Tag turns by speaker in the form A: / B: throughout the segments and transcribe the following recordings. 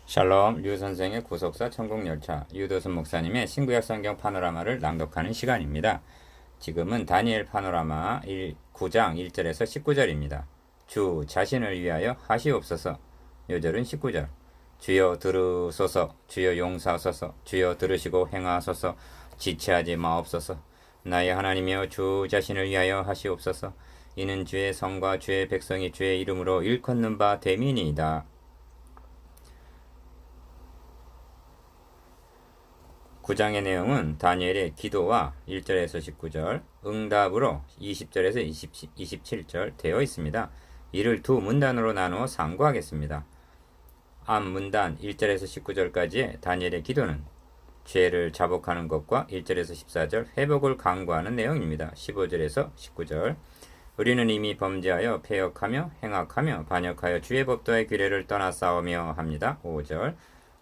A: 샬롬, 류 선생의 구속사 천국열차, 유도순 목사님의 신구약 성경 파노라마를 낭독하는 시간입니다. 지금은 다니엘 파노라마 9장 1절에서 19절입니다. 주 자신을 위하여 하시옵소서. 요절은 19절. 주여 들으소서, 주여 용서하소서, 주여 들으시고 행하소서, 지체하지 마옵소서. 나의 하나님이여 주 자신을 위하여 하시옵소서. 이는 주의 성과 주의 백성이 주의 이름으로 일컫는 바 됨이니이다. 9장의 내용은 다니엘의 기도와 1절에서 19절, 응답으로 20절에서 27절 되어 있습니다. 이를 두 문단으로 나누어 상고하겠습니다. 앞 문단 1절에서 19절까지의 다니엘의 기도는 죄를 자복하는 것과 1절에서 14절 회복을 강구하는 내용입니다. 15절에서 19절 우리는 이미 범죄하여 패역하며 행악하며 반역하여 주의 법도의 규례를 떠나 싸우며 합니다. 5절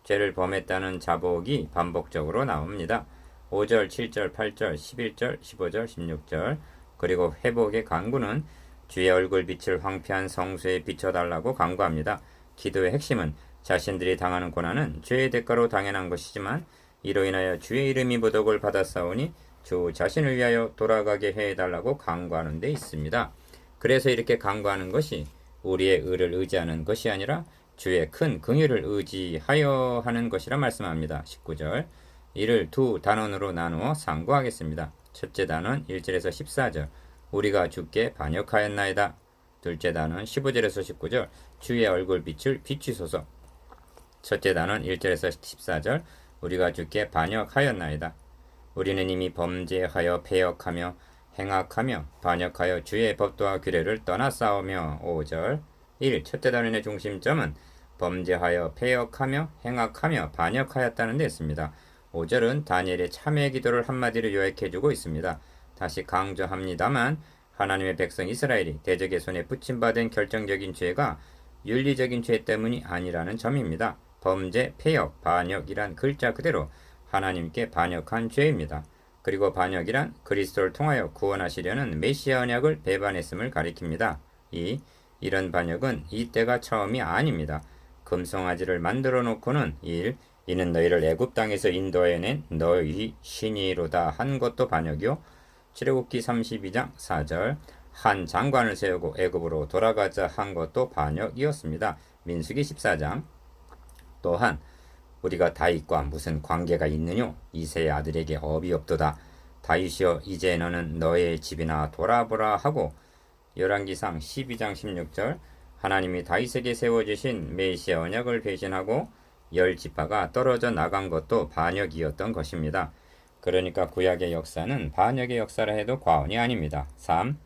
A: 죄를 범했다는 자복이 반복적으로 나옵니다. 5절, 7절, 8절, 11절, 15절, 16절 그리고 회복의 강구는 주의 얼굴 빛을 황폐한 성수에 비춰달라고 강구합니다. 기도의 핵심은 자신들이 당하는 고난은 죄의 대가로 당연한 것이지만 이로 인하여 주의 이름이 보덕을 받았사오니 주 자신을 위하여 돌아가게 해달라고 강구하는 데 있습니다. 그래서 이렇게 강구하는 것이 우리의 의를 의지하는 것이 아니라 주의 큰 긍휼을 의지하여 하는 것이라 말씀합니다. 19절 이를 두 단원으로 나누어 상고하겠습니다. 첫째 단원 1절에서 14절 우리가 주께 반역하였나이다. 둘째 단원 15절에서 19절 주의 얼굴 빛을 비추소서. 첫째 단원 1절에서 14절 우리가 주께 반역하였나이다. 우리는 이미 범죄하여 패역하며 행악하며 반역하여 주의 법도와 규례를 떠나 싸우며 5절 1. 첫째 단원의 중심점은 범죄하여 패역하며 행악하며 반역하였다는 데 있습니다. 5절은 다니엘의 참회 기도를 한마디로 요약해주고 있습니다. 다시 강조합니다만 하나님의 백성 이스라엘이 대적의 손에 붙임받은 결정적인 죄가 윤리적인 죄 때문이 아니라는 점입니다. 범죄, 패역, 반역이란 글자 그대로 하나님께 반역한 죄입니다. 그리고 반역이란 그리스도를 통하여 구원하시려는 메시아 언약을 배반했음을 가리킵니다. 이런 반역은 이때가 처음이 아닙니다. 금송아지를 만들어 놓고는 이는 너희를 애굽 땅에서 인도해낸 너희 신이로다 한 것도 반역이요. 출애굽기 32장 4절 한 장관을 세우고 애굽으로 돌아가자 한 것도 반역이었습니다. 민수기 14장 또한 우리가 다윗과 무슨 관계가 있느뇨? 이새의 아들에게 업이 없도다. 다윗이여 이제 너는 너의 집이나 돌아보라 하고 열왕기상 12장 16절 하나님이 다윗에게 세워주신 메시아 언약을 배신하고 10지파가 떨어져 나간 것도 반역이었던 것입니다. 그러니까 구약의 역사는 반역의 역사라 해도 과언이 아닙니다. 3.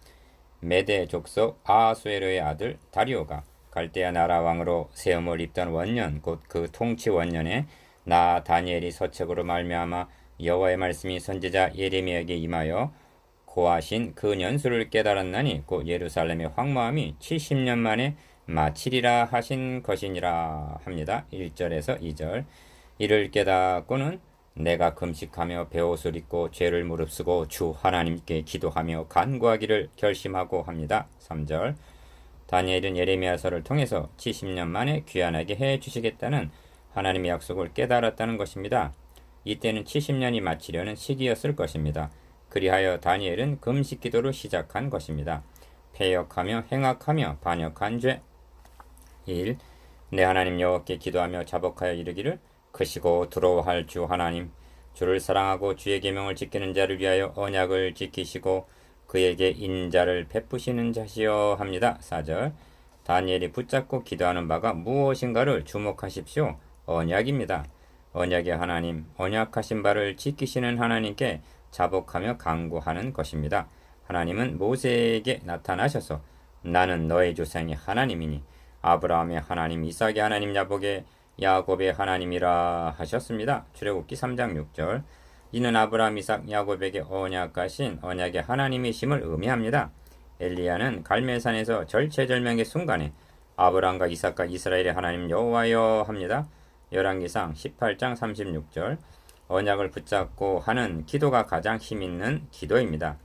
A: 메대 족속 아하수에로의 아들 다리오가 갈대아 나라 왕으로 세움을 입던 원년 곧 그 통치 원년에 나 다니엘이 서책으로 말미암아 여호와의 말씀이 선지자 예레미야에게 임하여 고하신 그 년수를 깨달았나니 곧 예루살렘의 황무함이 70년 만에 마치리라 하신 것이니라 합니다. 1절에서 2절 이를 깨닫고는 내가 금식하며 베옷을 입고 죄를 무릅쓰고 주 하나님께 기도하며 간구하기를 결심하고 합니다. 3절 다니엘은 예레미야서를 통해서 70년 만에 귀환하게 해주시겠다는 하나님의 약속을 깨달았다는 것입니다. 이때는 70년이 마치려는 시기였을 것입니다. 그리하여 다니엘은 금식 기도를 시작한 것입니다. 패역하며 행악하며 반역한 죄 1. 내 하나님 여호와께 기도하며 자복하여 이르기를 크시고 두려워할 주 하나님 주를 사랑하고 주의 계명을 지키는 자를 위하여 언약을 지키시고 그에게 인자를 베푸시는 자시여 합니다. 4절 다니엘이 붙잡고 기도하는 바가 무엇인가를 주목하십시오. 언약입니다. 언약의 하나님, 언약하신 바를 지키시는 하나님께 자복하며 간구하는 것입니다. 하나님은 모세에게 나타나셔서 나는 너의 조상이 하나님이니 아브라함의 하나님, 이삭의 하나님, 야곱의 하나님이라 하셨습니다. 출애굽기 3장 6절 이는 아브라함, 이삭, 야곱에게 언약하신 언약의 하나님이심을 의미합니다. 엘리야는 갈멜산에서 절체절명의 순간에 아브라함과 이삭과 이스라엘의 하나님 여호와여 합니다. 열왕기상 18장 36절 언약을 붙잡고 하는 기도가 가장 힘있는 기도입니다.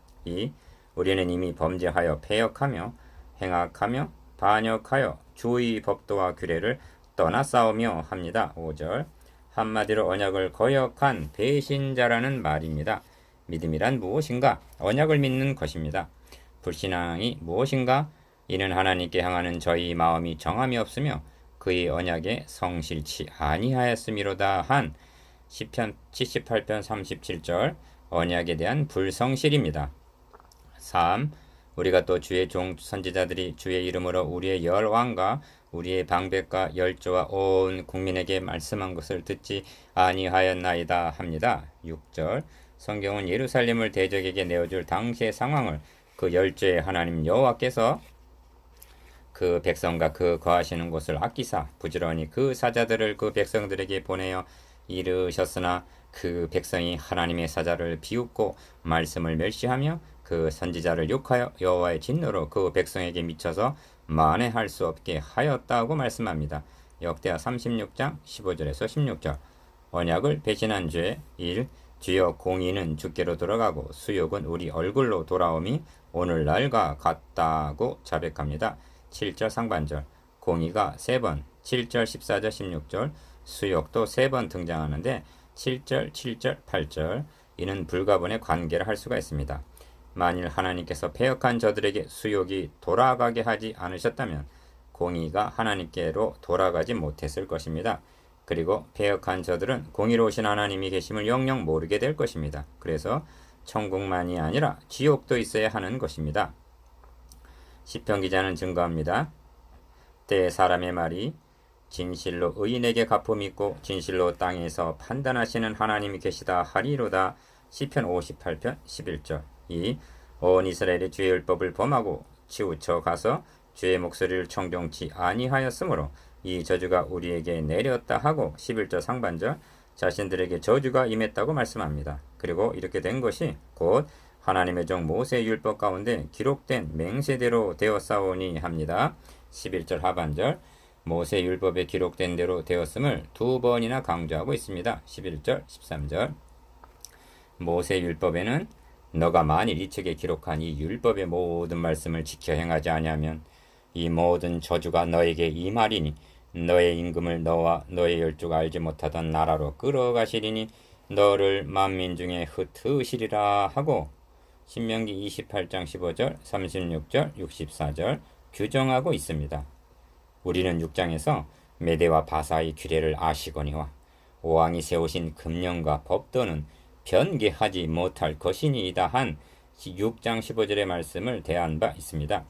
A: 우리는 이미 범죄하여 패역하며 행악하며 반역하여 주의 법도와 규례를 떠나 싸우며 합니다. 5절. 한마디로 언약을 거역한 배신자라는 말입니다. 믿음이란 무엇인가? 언약을 믿는 것입니다. 불신앙이 무엇인가? 이는 하나님께 향하는 저희 마음이 정함이 없으며 그의 언약에 성실치 아니하였음이로다 한 시편 78편 37절 언약에 대한 불성실입니다. 3. 우리가 또 주의 종 선지자들이 주의 이름으로 우리의 열왕과 우리의 방백과 열조와 온 국민에게 말씀한 것을 듣지 아니하였나이다 합니다. 6절. 성경은 예루살렘을 대적에게 내어줄 당시의 상황을 그 열조의 하나님 여호와께서 그 백성과 그 거하시는 곳을 아끼사 부지런히 그 사자들을 그 백성들에게 보내어 이르셨으나 그 백성이 하나님의 사자를 비웃고 말씀을 멸시하며 그 선지자를 욕하여 여호와의 진노로 그 백성에게 미쳐서 만회할 수 없게 하였다고 말씀합니다. 역대하 36장 15절에서 16절. 언약을 배신한 죄 1. 주여 공의는 주께로 돌아가고 수욕은 우리 얼굴로 돌아옴이 오늘날과 같다고 자백합니다. 7절 상반절. 공의가 3번 7절 14절 16절 수욕도 3번 등장하는데 7절 7절 8절 이는 불가분의 관계를 할 수가 있습니다. 만일 하나님께서 패역한 저들에게 수욕이 돌아가게 하지 않으셨다면 공의가 하나님께로 돌아가지 못했을 것입니다. 그리고 패역한 저들은 공의로우신 하나님이 계심을 영영 모르게 될 것입니다. 그래서 천국만이 아니라 지옥도 있어야 하는 것입니다. 시편 기자는 증거합니다. 때에 사람의 말이 진실로 의인에게 갚음이 있고 진실로 땅에서 판단하시는 하나님이 계시다 하리로다. 시편 58편 11절. 이 온 이스라엘의 주의 율법을 범하고 치우쳐 가서 주의 목소리를 청종치 아니하였으므로 이 저주가 우리에게 내렸다 하고 11절 상반절 자신들에게 저주가 임했다고 말씀합니다. 그리고 이렇게 된 것이 곧 하나님의 종 모세의 율법 가운데 기록된 맹세대로 되었사오니 합니다. 11절 하반절 모세 율법에 기록된 대로 되었음을 2번이나 강조하고 있습니다. 11절 13절 모세 율법에는 너가 만일 이 책에 기록한 이 율법의 모든 말씀을 지켜 행하지 아니하면 이 모든 저주가 너에게 임하리니 너의 임금을 너와 너의 열조가 알지 못하던 나라로 끌어가시리니 너를 만민 중에 흩으시리라 하고 신명기 28장 15절 36절 64절 규정하고 있습니다. 우리는 6장에서 메대와 바사의 규례를 아시거니와 오왕이 세우신 금령과 법도는 변개하지 못할 것이니이다 한 6장 15절의 말씀을 대한 바 있습니다.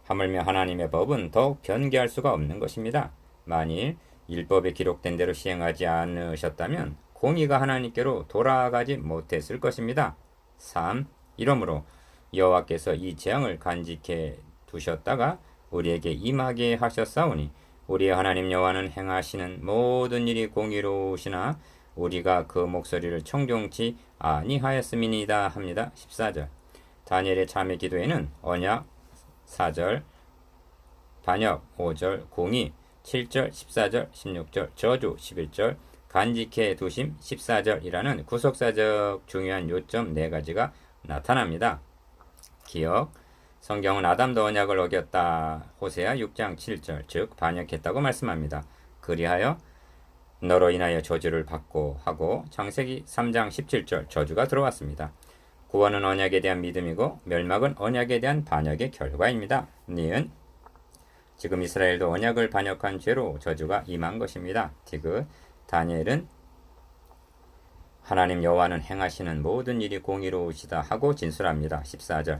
A: 하물며 하나님의 법은 더욱 변개할 수가 없는 것입니다. 만일 율법에 기록된 대로 시행하지 않으셨다면 공의가 하나님께로 돌아가지 못했을 것입니다. 3. 이러므로 여호와께서 이 재앙을 간직해 두셨다가 우리에게 임하게 하셨사오니 우리의 하나님 여호와는 행하시는 모든 일이 공의로우시나 우리가 그 목소리를 청종치 아니하였음이니이다 합니다. 14절 다니엘의 참회 기도에는 언약 4절 반역 5절 공의 7절 14절 16절 저주 11절 간직해 두심 14절이라는 구속사적 중요한 요점 4가지가 나타납니다. 기억 성경은 아담도 언약을 어겼다. 호세아 6장 7절 즉 반역했다고 말씀합니다. 그리하여 너로 인하여 저주를 받고 하고 창세기 3장 17절 저주가 들어왔습니다. 구원은 언약에 대한 믿음이고 멸망은 언약에 대한 반역의 결과입니다. 니은 지금 이스라엘도 언약을 반역한 죄로 저주가 임한 것입니다. 디귿 다니엘은 하나님 여호와는 행하시는 모든 일이 공의로우시다 하고 진술합니다. 14절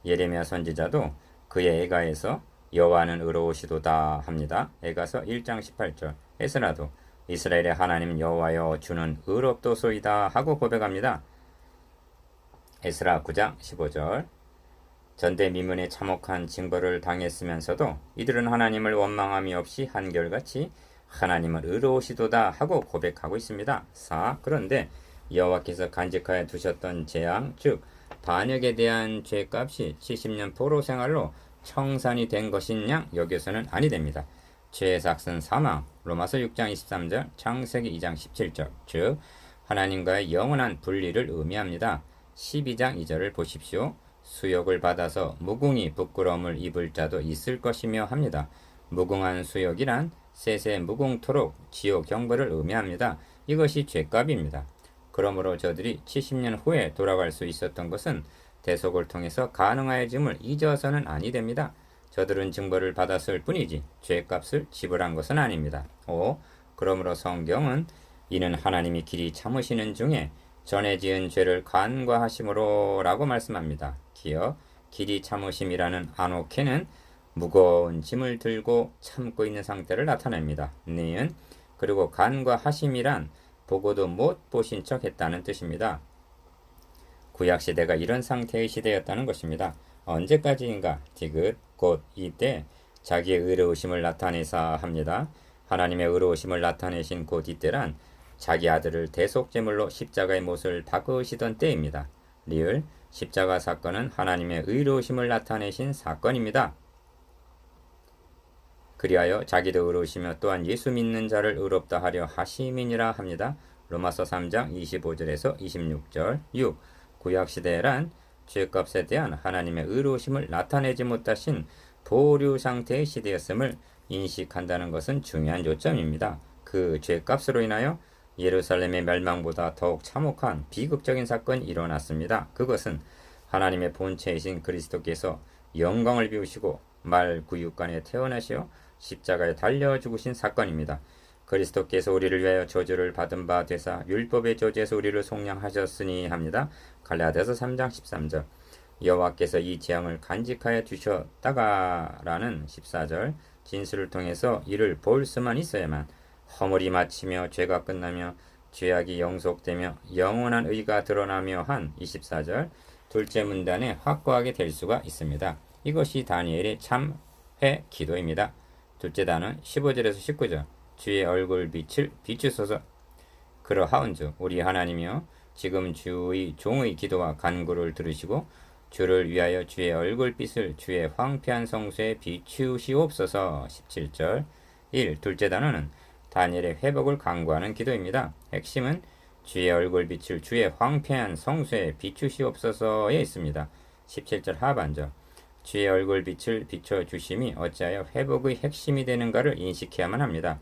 A: 예레미야 선지자도 그의 애가에서 여호와는 의로우시도다 합니다. 애가서 1장 18절 에스라도 이스라엘의 하나님 여호와여 주는 의롭도소이다 하고 고백합니다. 에스라 9장 15절 전대미문에 참혹한 징벌을 당했으면서도 이들은 하나님을 원망함이 없이 한결같이 하나님은 의로우시도다 하고 고백하고 있습니다. 4. 그런데 여호와께서 간직하여 두셨던 재앙 즉 반역에 대한 죄값이 70년 포로 생활로 청산이 된 것인 양 여기서는 아니 됩니다. 죄의 삭은 사망 로마서 6장 23절 창세기 2장 17절 즉 하나님과의 영원한 분리를 의미합니다. 12장 2절을 보십시오. 수욕을 받아서 무궁히 부끄러움을 입을 자도 있을 것이며 합니다. 무궁한 수욕이란 세세 무궁토록 지옥 경벌을 의미합니다. 이것이 죄값입니다. 그러므로 저들이 70년 후에 돌아갈 수 있었던 것은 대속을 통해서 가능하여짐을 잊어서는 아니 됩니다. 저들은 징벌을 받았을 뿐이지 죄값을 지불한 것은 아닙니다. 5. 그러므로 성경은 이는 하나님이 길이 참으시는 중에 전에 지은 죄를 간과하심으로 라고 말씀합니다. 기어 길이 참으심이라는 아노케는 무거운 짐을 들고 참고 있는 상태를 나타냅니다. 니은 그리고 간과하심이란 보고도 못 보신 척 했다는 뜻입니다. 구약시대가 이런 상태의 시대였다는 것입니다. 언제까지인가? 디귿 곧 이때 자기의 의로우심을 나타내사 합니다. 하나님의 의로우심을 나타내신 곧 이때란 자기 아들을 대속제물로 십자가의 못을 박으시던 때입니다. 리을 십자가 사건은 하나님의 의로우심을 나타내신 사건입니다. 그리하여 자기도 의로우시며 또한 예수 믿는 자를 의롭다 하려 하심이니라 합니다. 로마서 3장 25절에서 26절 6. 구약시대란 죄값에 대한 하나님의 의로우심을 나타내지 못하신 보류 상태의 시대였음을 인식한다는 것은 중요한 요점입니다. 그 죄값으로 인하여 예루살렘의 멸망보다 더욱 참혹한 비극적인 사건이 일어났습니다. 그것은 하나님의 본체이신 그리스도께서 영광을 비우시고 말구육간에 태어나시어 십자가에 달려 죽으신 사건입니다. 그리스도께서 우리를 위하여 저주를 받은 바 되사 율법의 저주에서 우리를 속량하셨으니 합니다. 갈라디아서 3장 13절 여호와께서 이 재앙을 간직하여 주셨다가라는 14절 진술을 통해서 이를 볼 수만 있어야만 허물이 마치며 죄가 끝나며 죄악이 영속되며 영원한 의가 드러나며 한 24절 둘째 문단에 확고하게 될 수가 있습니다. 이것이 다니엘의 참회 기도입니다. 둘째 단은 15절에서 19절 주의 얼굴 빛을 비추소서. 그러하온즉 우리 하나님이여 지금 주의 종의 기도와 간구를 들으시고 주를 위하여 주의 얼굴빛을 주의 황폐한 성소에 비추시옵소서. 17절 1. 둘째 단어는 다니엘의 회복을 간구하는 기도입니다. 핵심은 주의 얼굴빛을 주의 황폐한 성소에 비추시옵소서에 있습니다. 17절 하반절 주의 얼굴빛을 비춰주심이 어찌하여 회복의 핵심이 되는가를 인식해야만 합니다.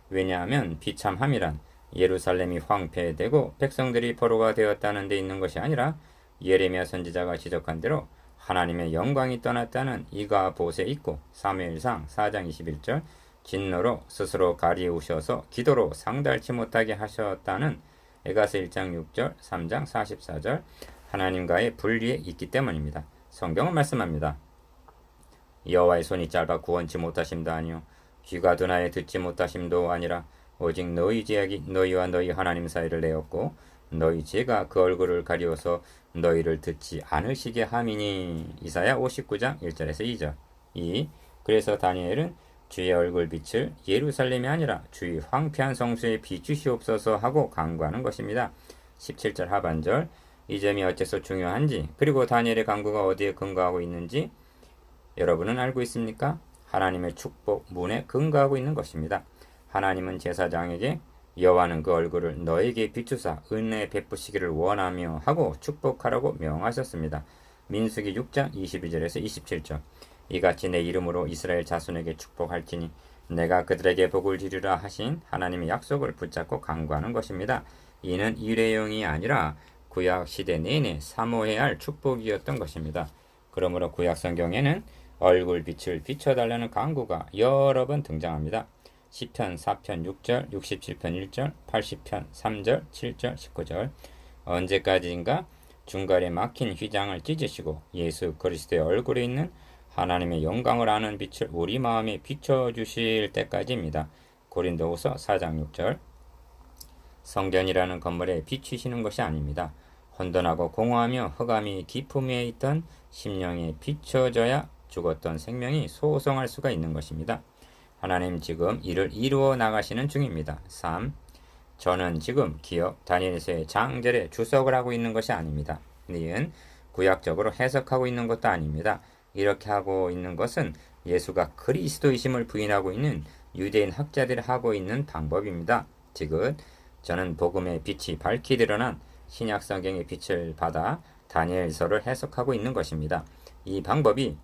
A: 왜냐하면 비참함이란 예루살렘이 황폐되고 백성들이 포로가 되었다는 데 있는 것이 아니라 예레미야 선지자가 지적한 대로 하나님의 영광이 떠났다는 이가 보세 있고 사무엘상 4장 21절 진노로 스스로 가리우셔서 기도로 상달치 못하게 하셨다는 에가서 1장 6절 3장 44절 하나님과의 분리에 있기 때문입니다. 성경은 말씀합니다. 여호와의 손이 짧아 구원치 못하심도 아니요 귀가 둔하여 듣지 못하심도 아니라 오직 너희 죄악이 너희와 너희 하나님 사이를 내었고 너희 죄가 그 얼굴을 가리워서 너희를 듣지 않으시게 함이니. 이사야 59장 1절에서 2절 2. 그래서 다니엘은 주의 얼굴빛을 예루살렘이 아니라 주의 황폐한 성소에 비추시옵소서 하고 간구하는 것입니다. 17절 하반절 이 점이 어째서 중요한지 그리고 다니엘의 간구가 어디에 근거하고 있는지 여러분은 알고 있습니까? 하나님의 축복 문에 근거하고 있는 것입니다. 하나님은 제사장에게 여호와는 그 얼굴을 너에게 비추사 은혜 베푸시기를 원하며 하고 축복하라고 명하셨습니다. 민수기 6장 22절에서 27절 이같이 내 이름으로 이스라엘 자손에게 축복할지니 내가 그들에게 복을 주리라 하신 하나님의 약속을 붙잡고 간구하는 것입니다. 이는 일회용이 아니라 구약 시대 내내 사모해야 할 축복이었던 것입니다. 그러므로 구약 성경에는 얼굴빛을 비춰달라는 간구가 여러 번 등장합니다. 시편 4편 6절, 67편 1절, 80편 3절, 7절, 19절 언제까지인가 중간에 막힌 휘장을 찢으시고 예수 그리스도의 얼굴에 있는 하나님의 영광을 아는 빛을 우리 마음에 비춰주실 때까지입니다. 고린도후서 4장 6절 성전이라는 건물에 비추시는 것이 아닙니다. 혼돈하고 공허하며 흑암이 깊음에 있던 심령에 비춰져야 죽었던 생명이 소성할 수가 있는 것입니다. 하나님 지금 이를 이루어 나가시는 중입니다. 3. 저는 지금 기억 다니엘서의 장절에 주석을 하고 있는 것이 아닙니다. 니은 구약적으로 해석하고 있는 것도 아닙니다. 이렇게 하고 있는 것은 예수가 그리스도이심을 부인하고 있는 유대인 학자들이 하고 있는 방법입니다. 지금 저는 복음의 빛이 밝히 드러난 신약 성경의 빛을 받아 다니엘서를 해석하고 있는 것입니다. 이 방법이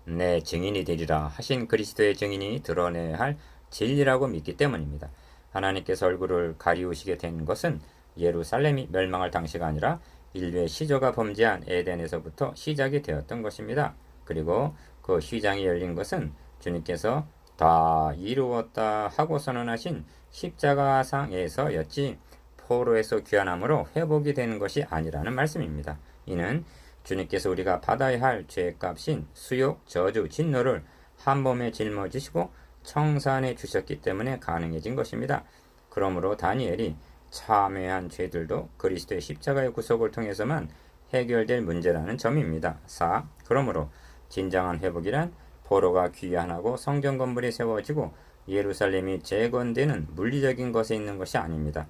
A: 내 증인이 되리라 하신 그리스도의 증인이 드러내야 할 진리라고 믿기 때문입니다. 하나님께서 얼굴을 가리우시게 된 것은 예루살렘이 멸망할 당시가 아니라 인류의 시조가 범죄한 에덴에서부터 시작이 되었던 것입니다. 그리고 그 휘장이 열린 것은 주님께서 다 이루었다 하고 선언하신 십자가상에서였지 포로에서 귀환함으로 회복이 되는 것이 아니라는 말씀입니다. 이는 주님께서 우리가 받아야 할 죄값인 수욕, 저주, 진노를 한 몸에 짊어지시고 청산해 주셨기 때문에 가능해진 것입니다. 그러므로 다니엘이 참회한 죄들도 그리스도의 십자가의 구속을 통해서만 해결될 문제라는 점입니다. 4. 그러므로 진정한 회복이란 포로가 귀환하고 성전 건물이 세워지고 예루살렘이 재건되는 물리적인 것에 있는 것이 아닙니다.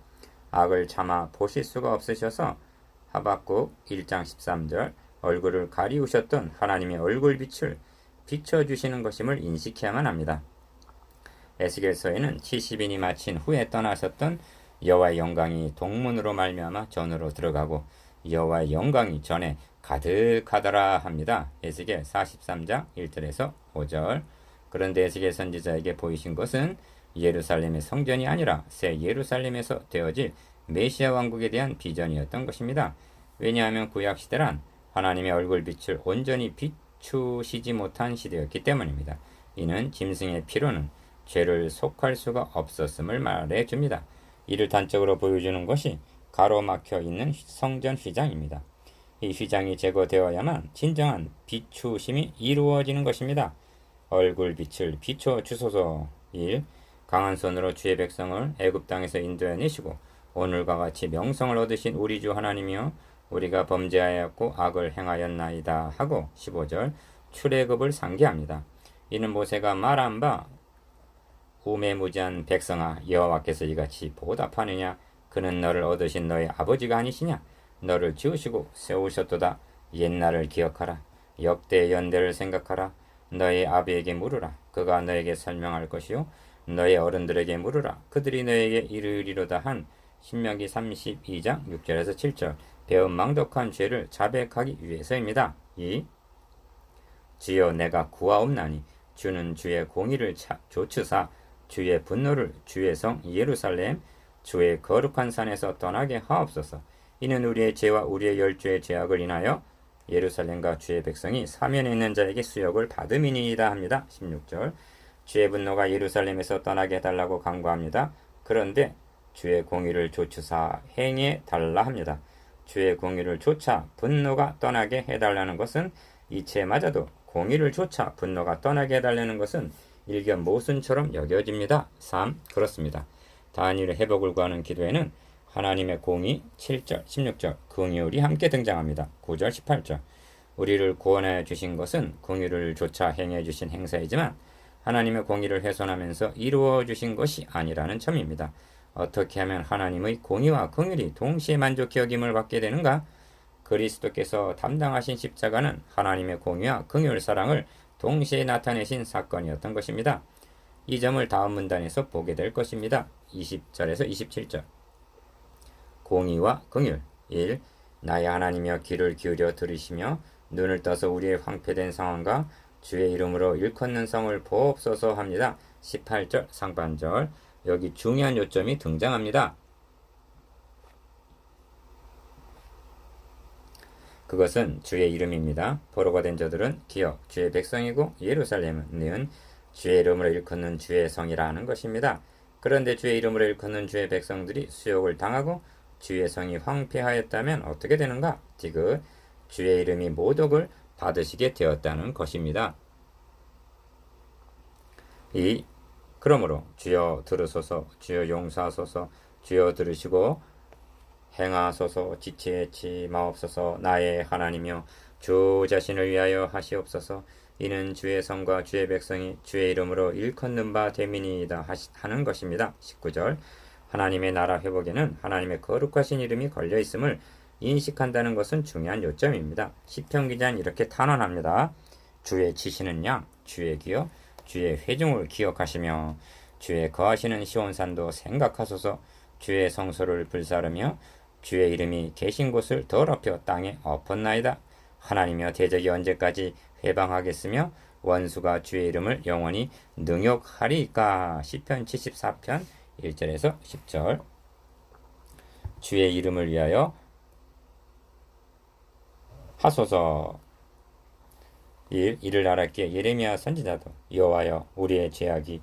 A: 악을 참아 보실 수가 없으셔서 하박국 1장 13절 얼굴을 가리우셨던 하나님의 얼굴빛을 비춰주시는 것임을 인식해야만 합니다. 에스겔서에는 70인이 마친 후에 떠나셨던 여호와의 영광이 동문으로 말미암아 전으로 들어가고 여호와의 영광이 전에 가득하더라 합니다. 에스겔 43장 1절에서 5절. 그런데 에스겔 선지자에게 보이신 것은 예루살렘의 성전이 아니라 새 예루살렘에서 되어질 메시아 왕국에 대한 비전이었던 것입니다. 왜냐하면 구약시대란 하나님의 얼굴빛을 온전히 비추시지 못한 시대였기 때문입니다. 이는 짐승의 피로는 죄를 속할 수가 없었음을 말해줍니다. 이를 단적으로 보여주는 것이 가로막혀 있는 성전 휘장입니다. 이 휘장이 제거되어야만 진정한 비추심이 이루어지는 것입니다. 얼굴빛을 비춰 주소서. 1. 강한 손으로 주의 백성을 애굽 땅에서 인도해내시고 오늘과 같이 명성을 얻으신 우리 주 하나님이여 우리가 범죄하였고 악을 행하였나이다 하고 15절 출애굽을 상기합니다. 이는 모세가 말한 바 우매무지한 백성아 여호와께서 이같이 보답하느냐 그는 너를 얻으신 너의 아버지가 아니시냐 너를 지으시고 세우셨도다 옛날을 기억하라 역대의 연대를 생각하라 너의 아비에게 물으라 그가 너에게 설명할 것이요 너의 어른들에게 물으라 그들이 너에게 이르리로다 한 신명기 32장 6절에서 7절 배은 망덕한 죄를 자백하기 위해서입니다. 2. 주여 내가 구하옵나니 주는 주의 공의를 조추사 주의 분노를 주의 성 예루살렘 주의 거룩한 산에서 떠나게 하옵소서. 이는 우리의 죄와 우리의 열조의 죄악을 인하여 예루살렘과 주의 백성이 사면에 있는 자에게 수욕을 받음이니이다 합니다. 16절 주의 분노가 예루살렘에서 떠나게 해달라고 간구합니다. 그런데 주의 공의를 조추사 행해 달라 합니다. 주의 공의를 조차 분노가 떠나게 해달라는 것은 이체마저도 공의를 조차 분노가 떠나게 해달라는 것은 일견 모순처럼 여겨집니다. 3. 그렇습니다. 다니엘의 회복을 구하는 기도에는 하나님의 공의 7절, 16절 긍휼이 함께 등장합니다. 9절, 18절 우리를 구원하여 주신 것은 공의를 조차 행해 주신 행사이지만 하나님의 공의를 훼손하면서 이루어 주신 것이 아니라는 점입니다. 어떻게 하면 하나님의 공의와 긍휼이 동시에 만족해 여김을 받게 되는가? 그리스도께서 담당하신 십자가는 하나님의 공의와 긍휼 사랑을 동시에 나타내신 사건이었던 것입니다. 이 점을 다음 문단에서 보게 될 것입니다. 20절에서 27절 공의와 긍휼 1. 나의 하나님이여 귀를 기울여 들으시며 눈을 떠서 우리의 황폐된 상황과 주의 이름으로 일컫는 성을 보옵소서 합니다. 18절 상반절 여기 중요한 요점이 등장합니다. 그것은 주의 이름입니다. 포로가 된 자들은 기억 주의 백성이고 예루살렘은 주의 이름으로 일컫는 주의 성이라 하는 것입니다. 그런데 주의 이름으로 일컫는 주의 백성들이 수욕을 당하고 주의 성이 황폐하였다면 어떻게 되는가? 디귿 주의 이름이 모독을 받으시게 되었다는 것입니다. 2. 그러므로 주여 들으소서 주여 용서하소서 주여 들으시고 행하소서 지체치 마옵소서 나의 하나님이여 주 자신을 위하여 하시옵소서 이는 주의 성과 주의 백성이 주의 이름으로 일컫는 바 됨이니이다 하는 것입니다. 19절 하나님의 나라 회복에는 하나님의 거룩하신 이름이 걸려 있음을 인식한다는 것은 중요한 요점입니다. 시편 기자는 이렇게 탄원합니다. 주의 치시는 양 주의 기여 주의 회중을 기억하시며 주의 거하시는 시온산도 생각하소서 주의 성소를 불사르며 주의 이름이 계신 곳을 더럽혀 땅에 엎었나이다. 하나님이여 대적이 언제까지 회방하겠으며 원수가 주의 이름을 영원히 능욕하리까. 시편 74편 1절에서 10절. 주의 이름을 위하여 하소서. 이를 알았기에 예레미야 선지자도 여호와여 우리의 죄악이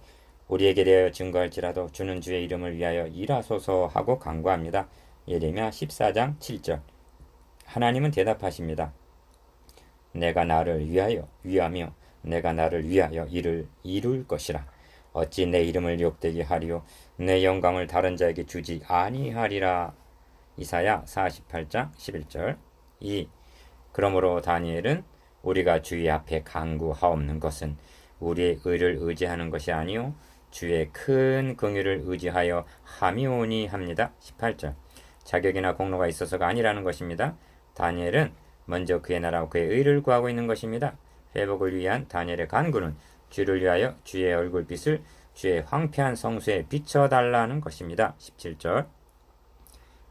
A: 우리에게 대하여 증거할지라도 주는 주의 이름을 위하여 일하소서 하고 간구합니다. 예레미야 14장 7절. 하나님은 대답하십니다. 내가 나를 위하며 내가 나를 위하여 일을 이룰 것이라. 어찌 내 이름을 욕되게 하리요 내 영광을 다른 자에게 주지 아니하리라. 이사야 48장 11절. 그러므로 다니엘은 우리가 주의 앞에 간구하옵는 것은 우리의 의를 의지하는 것이 아니요 주의 큰 긍휼을 의지하여 함이오니 합니다. 18절. 자격이나 공로가 있어서가 아니라는 것입니다. 다니엘은 먼저 그의 나라와 그의 의를 구하고 있는 것입니다. 회복을 위한 다니엘의 간구는 주를 위하여 주의 얼굴빛을 주의 황폐한 성수에 비춰달라는 것입니다. 17절.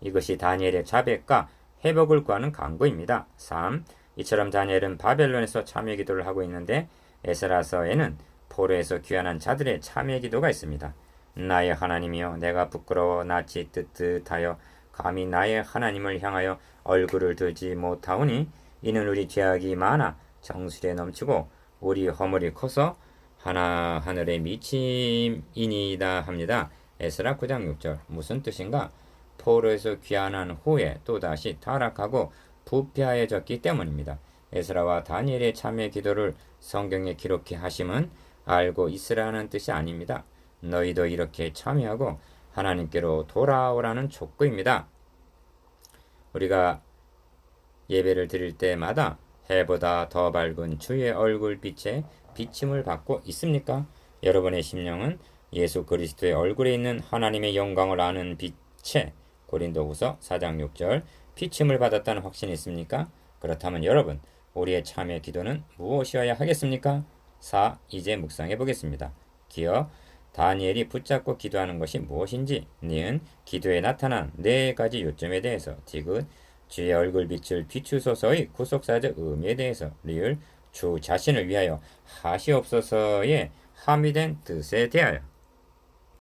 A: 이것이 다니엘의 자백과 회복을 구하는 간구입니다. 3. 이처럼 다니엘은 바벨론에서 참회 기도를 하고 있는데 에스라서에는 포로에서 귀환한 자들의 참회 기도가 있습니다. 나의 하나님이여 내가 부끄러워 낯이 뜨뜻하여 감히 나의 하나님을 향하여 얼굴을 들지 못하오니 이는 우리 죄악이 많아 정수리에 넘치고 우리 허물이 커서 하늘에 미침이니이다 합니다. 에스라 9장 6절. 무슨 뜻인가? 포로에서 귀환한 후에 또다시 타락하고 부패하여졌기 때문입니다. 에스라와 다니엘의 참회 기도를 성경에 기록해 하심은 알고 있으라는 뜻이 아닙니다. 너희도 이렇게 참회하고 하나님께로 돌아오라는 촉구입니다. 우리가 예배를 드릴 때마다 해보다 더 밝은 주의 얼굴빛에 비침을 받고 있습니까? 여러분의 심령은 예수 그리스도의 얼굴에 있는 하나님의 영광을 아는 빛에 고린도후서 4장 6절 비침을 받았다는 확신이 있습니까? 그렇다면 여러분, 우리의 참회 기도는 무엇이어야 하겠습니까? 4. 이제 묵상해 보겠습니다. 기어 다니엘이 붙잡고 기도하는 것이 무엇인지, 니은 기도에 나타난 네 가지 요점에 대해서, 디귿 주의 얼굴빛을 비추소서의 구속사적 의미에 대해서, 리을 주 자신을 위하여 하시옵소서의 함유된 뜻에 대하여.